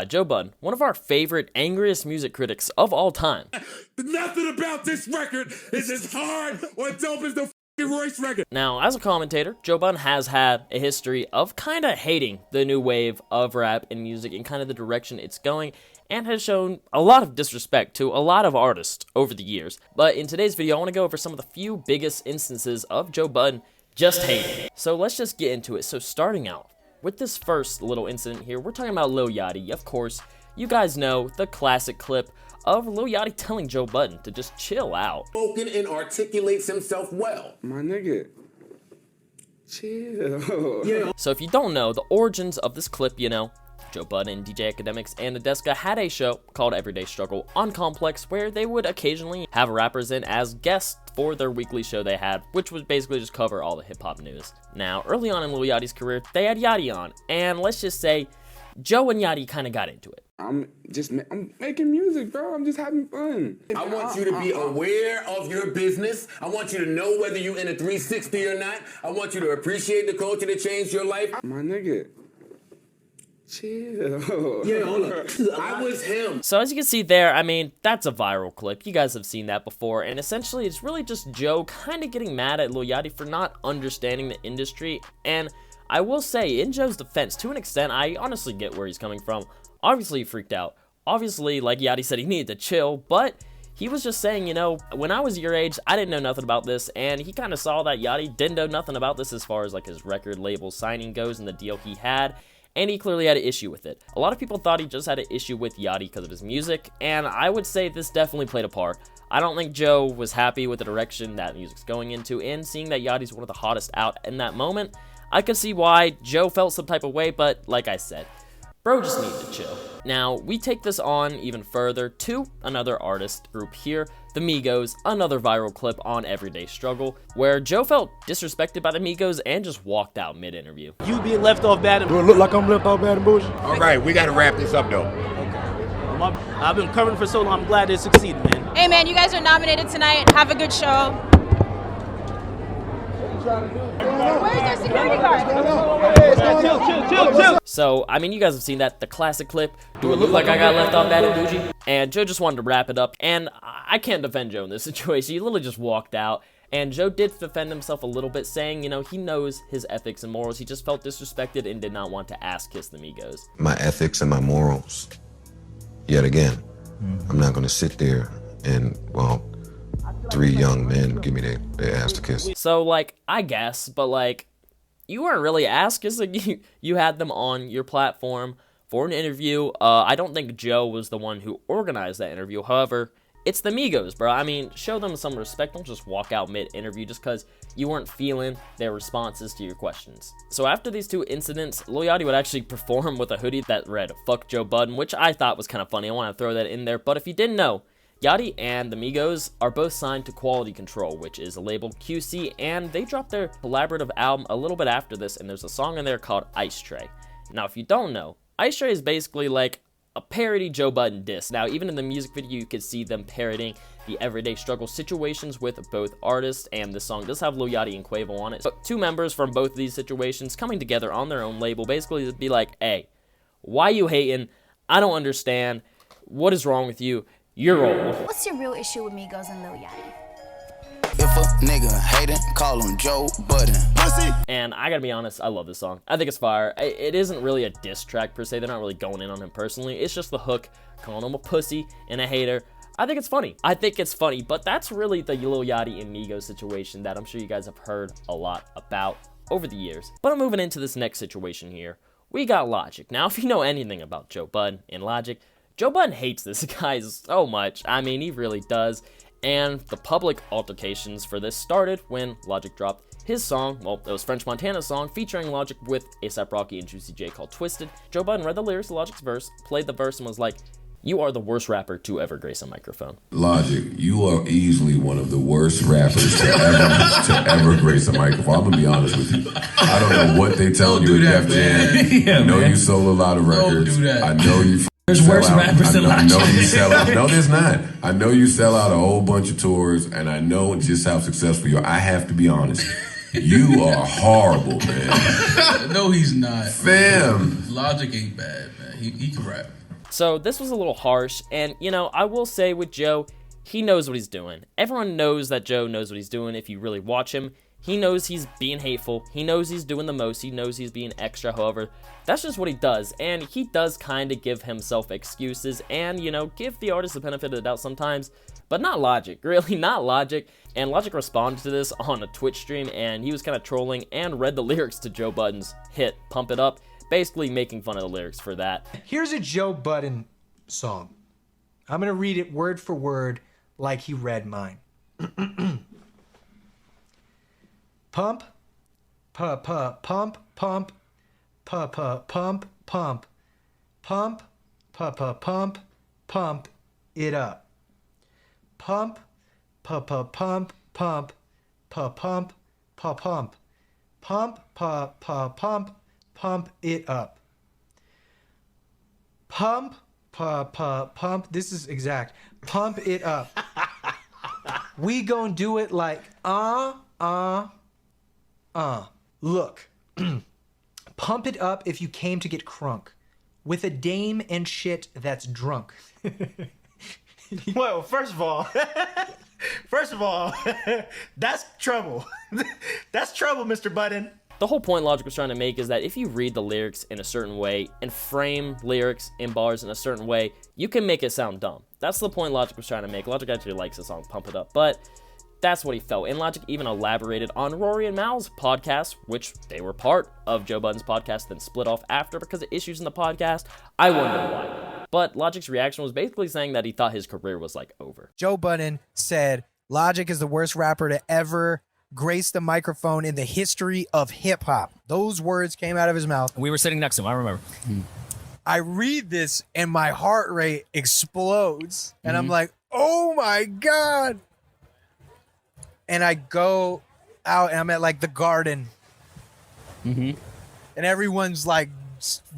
Joe Budden, one of our favorite, angriest music critics of all time. Nothing about this record is as hard or dope as the f***ing Royce record. Now, as a commentator, Joe Budden has had a history of kind of hating the new wave of rap and music and kind of the direction it's going, and has shown a lot of disrespect to a lot of artists over the years. But in today's video, I want to go over some of the few biggest instances of Joe Budden just hating. So let's just get into it. So starting out with this first little incident here, we're talking about Lil Yachty. Of course, you guys know the classic clip of Lil Yachty telling Joe Budden to just chill out. Spoken and articulates himself well. My nigga, chill. Yeah. So if you don't know, the origins of this clip, you know, Joe Budden, DJ Academics, and Nadeska had a show called Everyday Struggle on Complex where they would occasionally have rappers in as guests for their weekly show they had, which would basically just cover all the hip-hop news. Now, early on in Lil Yachty's career, they had Yachty on, and let's just say, Joe and Yachty kind of got into it. I'm making music, bro. I'm just having fun. I want you to be aware of your business. I want you to know whether you're in a 360 or not. I want you to appreciate the culture that changed your life. My nigga, chill. Yeah, hold up. I was him. So as you can see there, I mean, that's a viral clip. You guys have seen that before, and essentially it's really just Joe kind of getting mad at Lil Yachty for not understanding the industry. And I will say, in Joe's defense, to an extent, I honestly get where he's coming from. Obviously he freaked out. Obviously, like Yachty said, he needed to chill, but he was just saying, you know, when I was your age, I didn't know nothing about this, and he kind of saw that Yachty didn't know nothing about this as far as like his record label signing goes and the deal he had. And he clearly had an issue with it. A lot of people thought he just had an issue with Yachty because of his music, and I would say this definitely played a part. I don't think Joe was happy with the direction that music's going into, and seeing that Yachty's one of the hottest out in that moment, I could see why Joe felt some type of way, but like I said, bro just needed to chill. Now, we take this on even further to another artist group here, the Migos, another viral clip on Everyday Struggle, where Joe felt disrespected by the Migos and just walked out mid-interview. You being left off bad and... Do it look like I'm left off bad and bullshit? All right, we got to wrap this up, though. Okay. I've been covering for so long, I'm glad they succeeded, man. Hey, man, you guys are nominated tonight. Have a good show. Where's their security guard? Chill. So, I mean, you guys have seen that, the classic clip, do it look like I got left off bad and bougie? And Joe just wanted to wrap it up, and I can't defend Joe in this situation. He literally just walked out, and Joe did defend himself a little bit, saying, you know, he knows his ethics and morals. He just felt disrespected and did not want to ass-kiss the Migos. My ethics and my morals, yet again, I'm not going to sit there and, well, 3 young men give me their ass to kiss. So, like, I guess, but, like, you weren't really asked, because like, you had them on your platform for an interview. I don't think Joe was the one who organized that interview. However, it's the Migos, bro. I mean, show them some respect. Don't just walk out mid-interview just because you weren't feeling their responses to your questions. So after these two incidents, Lil Yachty would actually perform with a hoodie that read, "Fuck Joe Budden," which I thought was kind of funny. I want to throw that in there. But if you didn't know, Yachty and the Migos are both signed to Quality Control, which is a label QC, and they dropped their collaborative album a little bit after this, and there's a song in there called Ice Tray. Now, if you don't know, Ice Tray is basically like a parody Joe Budden diss. Now, even in the music video, you could see them parodying the everyday struggle situations with both artists, and this song does have Lil Yachty and Quavo on it. So, 2 members from both of these situations coming together on their own label, basically to be like, hey, why you hating? I don't understand. What is wrong with you? You're old. What's your real issue with Migos and Lil Yachty? If a nigga hatin', call him Joe Budden. Pussy. And I gotta be honest, I love this song. I think it's fire. It isn't really a diss track per se. They're not really going in on him personally. It's just the hook, calling him a pussy and a hater. I think it's funny. But that's really the Lil Yachty and Migos situation that I'm sure you guys have heard a lot about over the years. But I'm moving into this next situation here. We got Logic. Now, if you know anything about Joe Budden and Logic, Joe Budden hates this guy so much. I mean, he really does. And the public altercations for this started when Logic dropped his song, well, it was French Montana's song, featuring Logic with A$AP Rocky and Juicy J called Twisted. Joe Budden read the lyrics of Logic's verse, played the verse, and was like, "You are the worst rapper to ever grace a microphone." Logic, you are easily one of the worst rappers to ever grace a microphone. I'm gonna be honest with you. I don't know what they tell you at Def Jam. Yeah, I know man. you sold a lot of records. Don't do that. I know you. There's worse rappers than Logic. I know you sell out. No, there's not. I know you sell out a whole bunch of tours, and I know just how successful you are. I have to be honest. You are horrible, man. No, he's not. Fam. Logic ain't bad, man. he can rap. So this was a little harsh, and, you know, I will say with Joe, he knows what he's doing. Everyone knows that Joe knows what he's doing if you really watch him. He knows he's being hateful. He knows he's doing the most. He knows he's being extra. However, that's just what he does. And he does kind of give himself excuses and, you know, give the artist the benefit of the doubt sometimes. But not Logic. Really, not Logic. And Logic responded to this on a Twitch stream, and he was kind of trolling and read the lyrics to Joe Budden's hit, Pump It Up, basically making fun of the lyrics for that. Here's a Joe Budden song. I'm going to read it word for word like he read mine. Pump, pump, pump, pump, pump, pump, pump, pump, pump, pump, pump, pump it up. Pump, pump, pump, pump, pump, pump, pump, pump, pump, pump, pump, pump it up. Pump, pump, pump, pump. This is exact. Pump it up. We gon' do it like Look, pump it up if you came to get crunk with a dame and shit that's drunk. Well, first of all, that's trouble. That's trouble, Mr. Budden. The whole point Logic was trying to make is that if you read the lyrics in a certain way and frame lyrics in bars in a certain way, you can make it sound dumb. That's the point Logic was trying to make. Logic actually likes the song Pump It Up, but that's what he felt. And Logic even elaborated on Rory and Mal's podcast, which they were part of Joe Budden's podcast, then split off after because of issues in the podcast. I wonder why. But Logic's reaction was basically saying that he thought his career was, like, over. Joe Budden said, Logic is the worst rapper to ever grace the microphone in the history of hip-hop. Those words came out of his mouth. We were sitting next to him, I remember. I read this, and my heart rate explodes. And I'm like, oh, my God. And I go out, and I'm at, like, the Garden. And everyone's, like,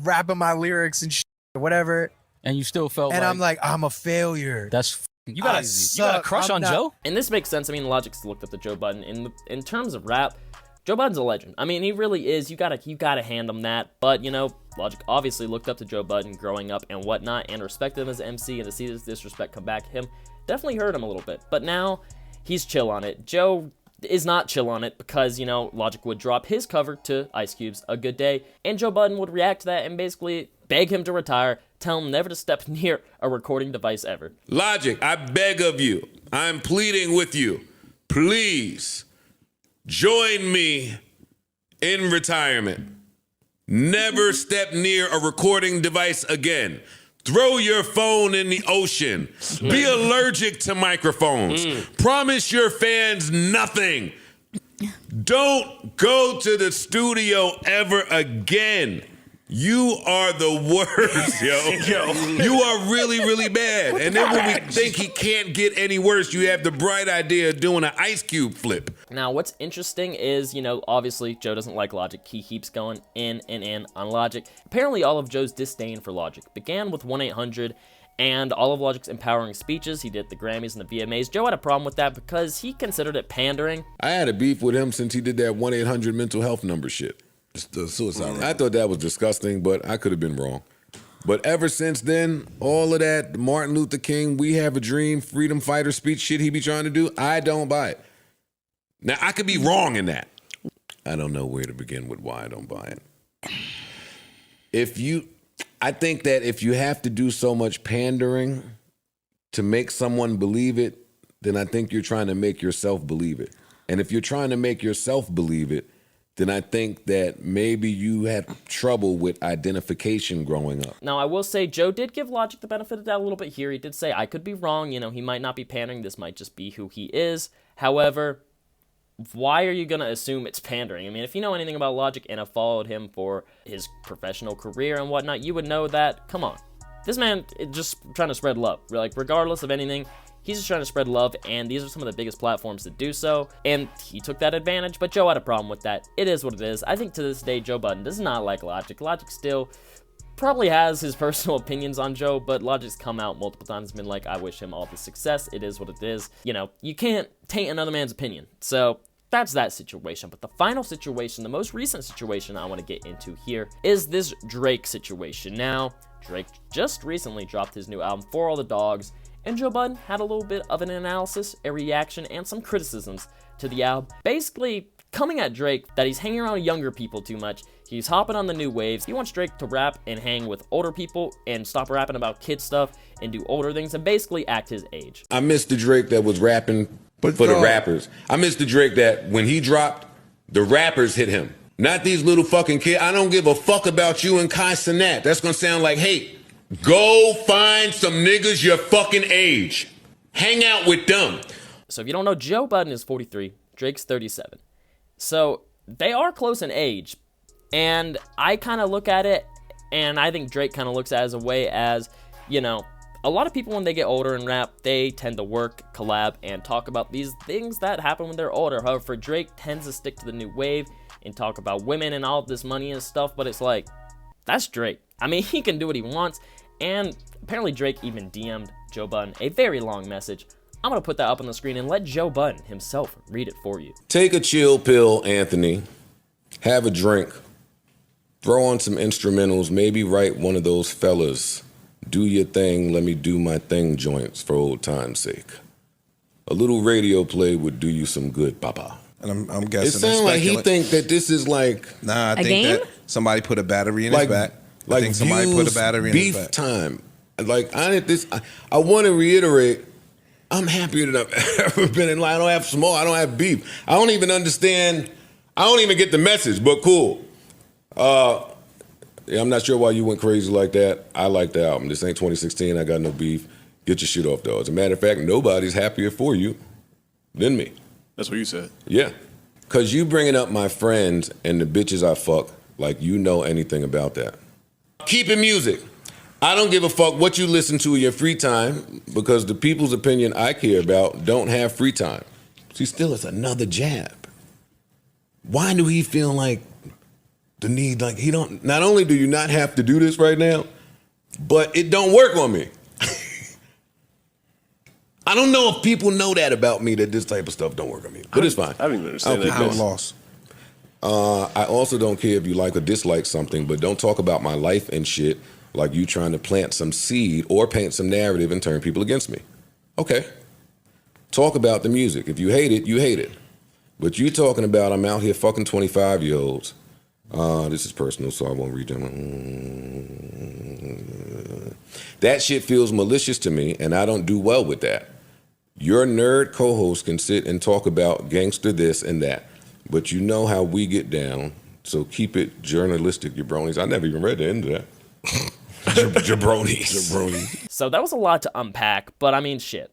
rapping my lyrics and shit, whatever. And you still felt and I'm like, I'm a failure. That's you got a crush on Joe? And this makes sense. I mean, Logic's looked up to Joe Budden. In terms of rap, Joe Budden's a legend. I mean, he really is. You gotta hand him that. But, you know, Logic obviously looked up to Joe Budden growing up and whatnot and respected him as an MC, and to see this disrespect come back to him definitely hurt him a little bit. But now he's chill on it. Joe is not chill on it because, you know, Logic would drop his cover to Ice Cube's A Good Day, and Joe Budden would react to that and basically beg him to retire, tell him never to step near a recording device ever. Logic, I beg of you, I'm pleading with you, please join me in retirement. Never step near a recording device again. Throw your phone in the ocean. Be allergic to microphones. Promise your fans nothing. Don't go to the studio ever again. You are the worst, yo. You are really, really bad. And then when we think he can't get any worse, you have the bright idea of doing an Ice Cube flip. Now, what's interesting is, you know, obviously Joe doesn't like Logic. He keeps going in on Logic. Apparently, all of Joe's disdain for Logic began with 1-800 and all of Logic's empowering speeches. He did at the Grammys and the VMAs. Joe had a problem with that because he considered it pandering. I had a beef with him since he did that 1-800 mental health number shit. The suicide. I thought that was disgusting, but I could have been wrong. But ever since then, all of that Martin Luther King, we have a dream, freedom fighter speech shit he be trying to do, I don't buy it. Now, I could be wrong in that. I don't know where to begin with why I don't buy it. I think that if you have to do so much pandering to make someone believe it, then I think you're trying to make yourself believe it. And if you're trying to make yourself believe it, then I think that maybe you had trouble with identification growing up. Now, I will say Joe did give Logic the benefit of the doubt a little bit here. He did say, I could be wrong. You know, he might not be pandering. This might just be who he is. However, why are you going to assume it's pandering? I mean, if you know anything about Logic and have followed him for his professional career and whatnot, you would know that, come on. This man is just trying to spread love. Like, regardless of anything, he's just trying to spread love, and these are some of the biggest platforms to do so, and he took that advantage, but Joe had a problem with that. It is what it is. I think to this day, Joe Budden does not like Logic. Logic still probably has his personal opinions on Joe, but Logic's come out multiple times and been like, I wish him all the success. It is what it is. You know, you can't taint another man's opinion. So that's that situation. But the final situation, the most recent situation I want to get into here, is this Drake situation. Now, Drake just recently dropped his new album, For All the Dogs, and Joe Budden had a little bit of an analysis, a reaction, and some criticisms to the album, basically coming at Drake that he's hanging around younger people too much, he's hopping on the new waves, he wants Drake to rap and hang with older people and stop rapping about kid stuff and do older things and basically act his age. I miss the Drake that was rapping for the rappers. I miss the Drake that when he dropped, the rappers hit him. Not these little fucking kids. I don't give a fuck about you and Kai Cenat. That's gonna sound like hate. Go find some niggas your fucking age. Hang out with them. So if you don't know, Joe Budden is 43, Drake's 37. So they are close in age. And I kind of look at it, and I think Drake kind of looks at it as a way as, you know, a lot of people when they get older in rap, they tend to work, collab, and talk about these things that happen when they're older. However, Drake tends to stick to the new wave and talk about women and all this money and stuff, but it's like, that's Drake. I mean, he can do what he wants, and apparently Drake even DM'd Joe Budden a very long message. I'm going to put that up on the screen and let Joe Budden himself read it for you. Take a chill pill, Anthony. Have a drink. Throw on some instrumentals. Maybe write one of those fellas. Do your thing, let me do my thing joints for old time's sake. A little radio play would do you some good, papa. And I'm guessing it sounds like he think that this is like... Nah, I think that somebody put a battery in his back. I think somebody put a battery in his back. Beef time. Like, I want to reiterate, I'm happier than I've ever been in life. I don't have smoke. I don't have beef. I don't even understand. I don't even get the message, but cool. Yeah, I'm not sure why you went crazy like that. I like the album. This ain't 2016. I got no beef. Get your shit off, though. As a matter of fact, nobody's happier for you than me. That's what you said. Yeah. Because you bringing up my friends and the bitches I fuck like you know anything about that. Keep it music. I don't give a fuck what you listen to in your free time because the people's opinion I care about don't have free time. See, still, it's another jab. Why do he feel like the need, like he don't, not only do you not have to do this right now, but it don't work on me. I don't know if people know that about me, that this type of stuff don't work on me, but it's fine. I don't even understand that. I'm lost. I also don't care if you like or dislike something, but don't talk about my life and shit like you trying to plant some seed or paint some narrative and turn people against me. Okay. Talk about the music. If you hate it, you hate it. But you talking about I'm out here fucking 25-year-olds. This is personal, so I won't read them. That shit feels malicious to me, and I don't do well with that. Your nerd co-host can sit and talk about gangster this and that, but you know how we get down, so keep it journalistic, jabronis. I never even read the end of that. Jabronis. So that was a lot to unpack, but I mean, shit.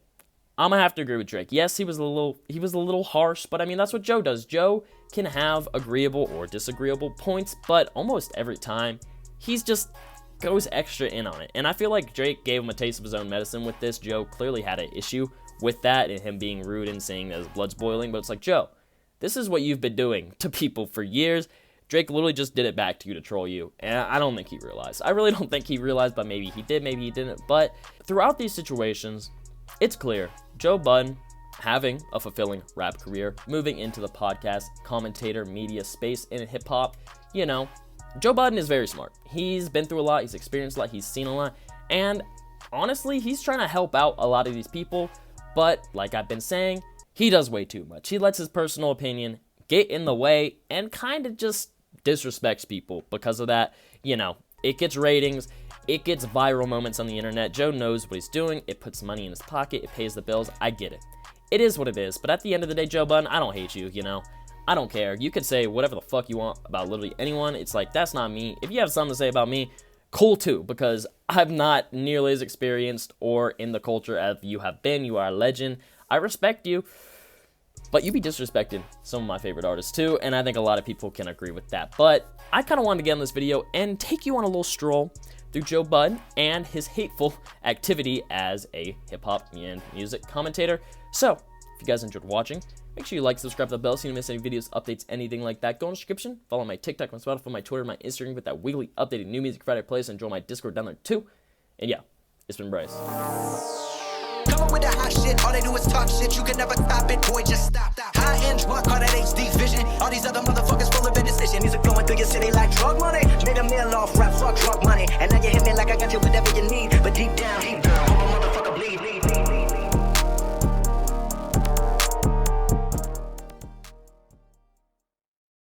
I'm gonna have to agree with Drake. Yes, he was a little harsh, but I mean, that's what Joe does. Joe can have agreeable or disagreeable points, but almost every time, he's just goes extra in on it. And I feel like Drake gave him a taste of his own medicine with this. Joe clearly had an issue with that and him being rude and saying that his blood's boiling, but it's like, Joe, this is what you've been doing to people for years. Drake literally just did it back to you to troll you, and I don't think he realized. I really don't think he realized, but maybe he did, maybe he didn't. But throughout these situations, it's clear Joe Budden having a fulfilling rap career, moving into the podcast, commentator, media space in hip-hop, you know, Joe Budden is very smart. He's been through a lot, he's experienced a lot, he's seen a lot, and honestly, he's trying to help out a lot of these people, but like I've been saying, he does way too much. He lets his personal opinion get in the way and kind of just disrespects people because of that. You know, it gets ratings, it gets viral moments on the internet. Joe knows what he's doing, it puts money in his pocket, it pays the bills, I get it. It is what it is, but at the end of the day, Joe Budden, I don't hate you, you know? I don't care. You could say whatever the fuck you want about literally anyone. It's like, that's not me. If you have something to say about me, cool too, because I'm not nearly as experienced or in the culture as you have been. You are a legend. I respect you, but you be disrespecting some of my favorite artists too, and I think a lot of people can agree with that. But I kind of wanted to get in this video and take you on a little stroll through Joe Budden and his hateful activity as a hip-hop and music commentator. So, if you guys enjoyed watching, make sure you like, subscribe to the bell so you don't miss any videos, updates, anything like that. Go in the description, follow my TikTok, my Spotify, my Twitter, my Instagram with that weekly updated New Music Friday playlist, and join my Discord down there too. And yeah, it's been Bryce. with the hot shit, all they do is talk shit. You can never top it, boy, just stop. High-end drunk, call that HD vision. All these other motherfuckers full of indecision. These are flowing through your city like drug money. Made a meal off rap, fuck drug money. And now you hit me like I got you whatever you need. But deep down,